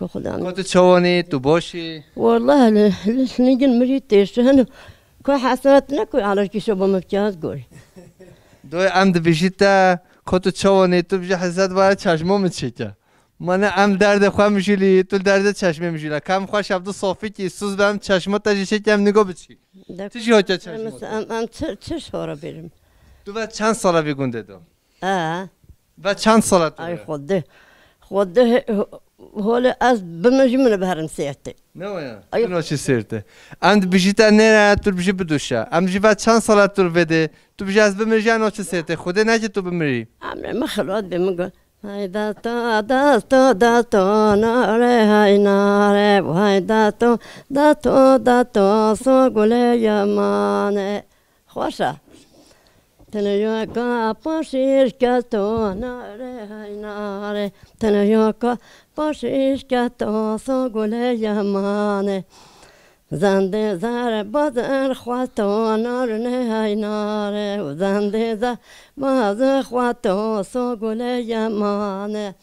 كخدام كنت تشواني تباشي والله نيجي مريت تيشهن كو حسرتنا كو على كي شو بمبتاز قول دوی عمد بیشتر کت چوانی تو بچه حسد وارد چشمه میچکه من عم درد خواه میشیلی تو درد چشمه میشیله کم خواه شبدو صافی که سوز برم چشمه تجیشه کم نگاه بچی چی هاته چشمه ام چه شورا بریم تو بعد چند ساله بیگونده دو و چند ساله تو ای خوده هول از بمجی من بهرم سیاته نه ویا تو نوچی سرته عمد بیشتر نه تو بیشتر بدوشه عمد جی بعد چند ساله تو بده تو بیشتر از بمجی نوچی سرته خوده نه که تو بمیری عمر ما خلوت بمگو های داتو ناره های ناره های داتو سو گله یمانه خوشه تنیا کا پاشیش کتو ناره های ناره تنیا کا پاشیش کتو سو گله یمانه زنده زر بازر خواتو ناره های ناره زنده زر بازر خواتو سو گله یمانه